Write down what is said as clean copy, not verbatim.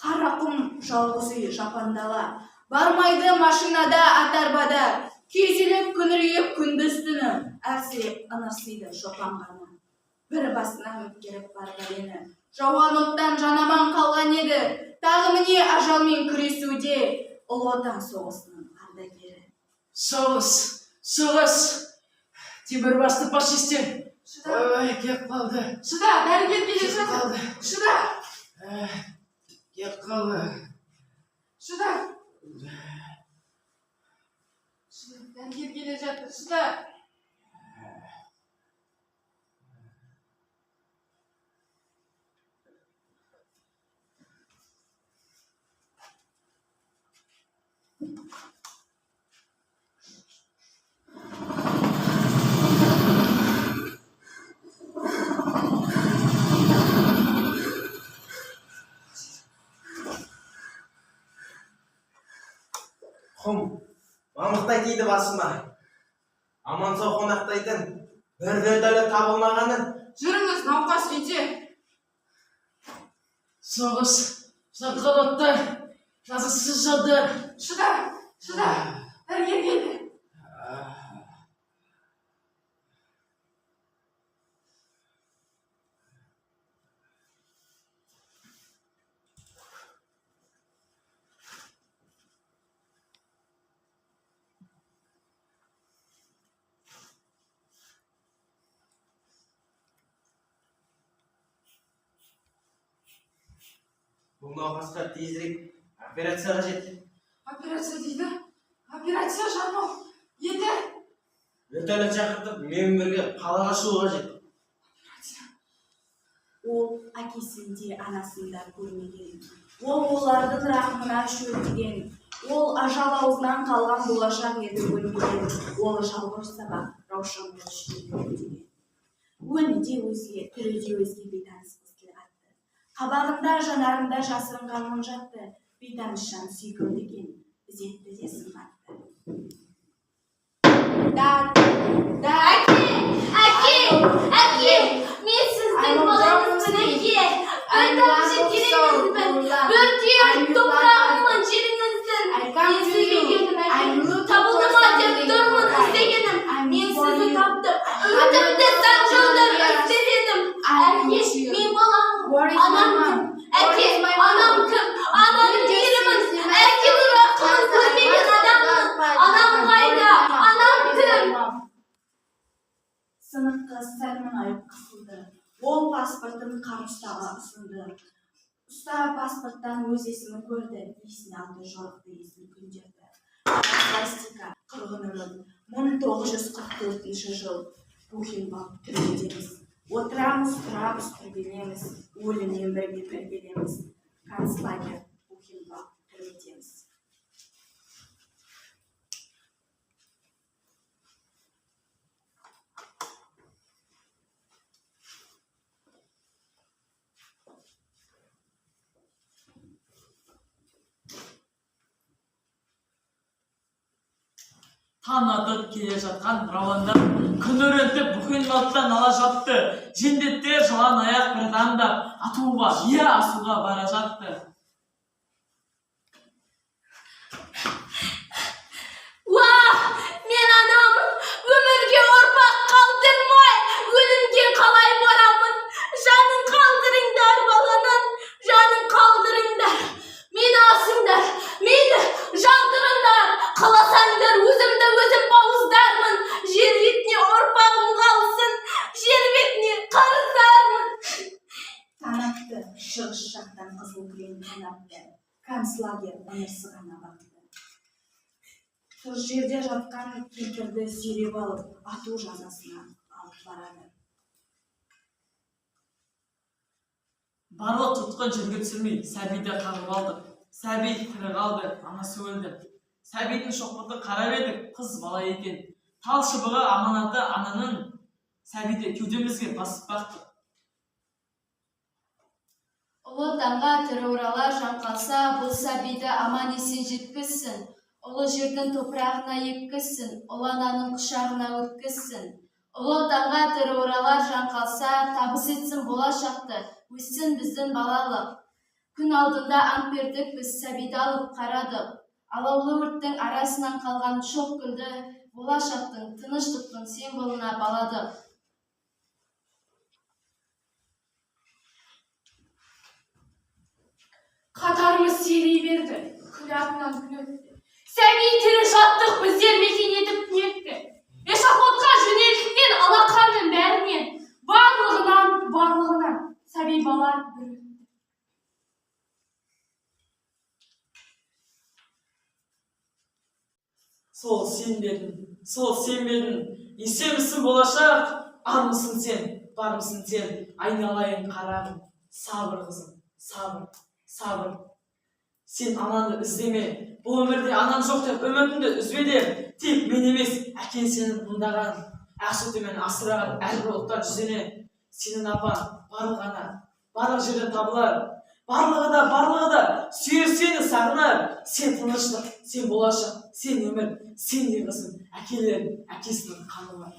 Қарақұм жалғыз үй жапандала, бармайды машинада атарбада, күйзеліп күңірейіп күндіз түні, әрсіреп ыңырсиды шопан ғана. Бір басынан өткеріп бар бәлені, жауған оттан жанаман қалған еді, тағы міне ажалмен күресуде ұлы отан соғысының ардагері. Соғыс! Темірбасты фашистер! Ой, кеп қалды. Шыда, дәрігер келе жатыр. Шыда! Кеп қалды. Шыда! Дәрігер келе жатыр. Шыда! Құм, мамықтай тиді басыма. Аман сау қонақтайтын, бір дөтәлі табылмағаны. Жүріңіз, науқас үйде. Соғыс, жатқан оттар, жазықсыз жауды. Шыда! Дәрігер келді. Бұл науқасқа тезірек операция қажет. Операция дейді. Операция жану. Еді. Дөтәлі шақыртып, мен бірге қалаға шығу қажет. Ол әкесінде анасында көрмеген. Ол олардың рахымына шөлдеген. Ол ажал аузынан қалған болашақ еді өлмеген. Ол жалғыз сабақ раушан көршілеген. Өңі де өзге, түрі де өзге бейтаныс қыз тіл атты. Қабағында, жанарында жасырынған мұң жатты. Бейтаныс жан сүйкімді екен, ізетті де сымбатты. Әке! Мен сіздің балаңызбын, әке! Айтамшы тереңізбін, бір түйір топырағымын жеріңіздің. Мен сізге келдім, әке! Табылды ма деп тұрмын іздегенім. Мен сізді таптым, үмітімді сан жылдар іздедім. Әке, мен баламын, анам кім? Әке, анам кім? Ананың жерімін, әке ұрақымын көрмеген адаммын. Анам қайда? Анам кім? Сынық қыз сәлмін айып қысылды. Ол паспортын қарыштаға ұсынды. Ұста паспорттан өз есімін көрді. Есіне алды жорықты есін күндерді. Пластика, қырғын өлім. 1944 жыл. Бухенвальд түрмедеміз. Отырамыз, тұрамыз, түрбелеміз. Өліммен бірге біргелеміз. Концлагер, Бухенвальд түрмедеміз. Таң атып келе жатқан рауандар күн өрентіп Бухенвальдтан ала жатты. Жендеттер жалаң аяқ бір таңдап атуға, асуға бара жатты. Мен анамын, өмірге ұрпақ қалдырмай, өлімге қалай барамын? Жанын қалдырыңдар баланың, жанын қалдырыңдар. Мені асыңдар, мені жандырыңдар. Қаласаңдар, өзімді өзім бауыздармын. Жер бетіне ұрпағым қалсын, жер бетіне қарыздармын. Танапты, шығыс жақтан қызыл кілем танапты. Концлагер ыңырсығана бақты. Тұр жерде жатқан кемпірді сүйреп алып, ату жазасына алып барады. Барлық тұтқын жерге түсірмей, сәбиді қағып алды. Сәби тірі қалды, анасы өлді. Сәбидің шоқпыты қарап едік, қыз бала екен. Тал шыбығы аманаты ананың, сәбиді кеудемізге басып бақты. Ұлы таңға тірі орала жан қалса, бұл сәбиді аман есен жеткізсін. Ұлы жердің топырағына еккізсін, ұлы ананың құшағына өткізсін. Ұлы таңға тірі орала жан қалса, табыс етсін болашақты, өссін біздің балалық. Күн алдында ант бердік, біз сәбиді алып қарадық. Алаулы өрттің арасынан қалған шоқ гүлді болашақтың, тыныштықтың символына баладық. Қатарымыз сирей берді, күн артынан күн өтті. Сәби тірі жаттық, біздер мекен етіп түнекті. Эшафотқа жөнелтілген алақанның бәрінен, барлығынан, сәби бала бір өтті. Сол сен бердің, есемісің болашақ, армысың сен, бармысың сен, айналайын қарағым, сабыр қызым, сабыр. Сен ананы іздеме, бұл өмірде анан жоқ деп үмітіңді үзбе де, тек мен емес, әкең сенің бұндаған, ақ сүтімен асыраған әрбір ұлттан жүзіне, сенің апан барлық жерден табылар, барлығы да, сүйер сені сағынар, сен тыныштық, сен болашақ, сен өмір, сен не қызым, әкесінің қаны бар.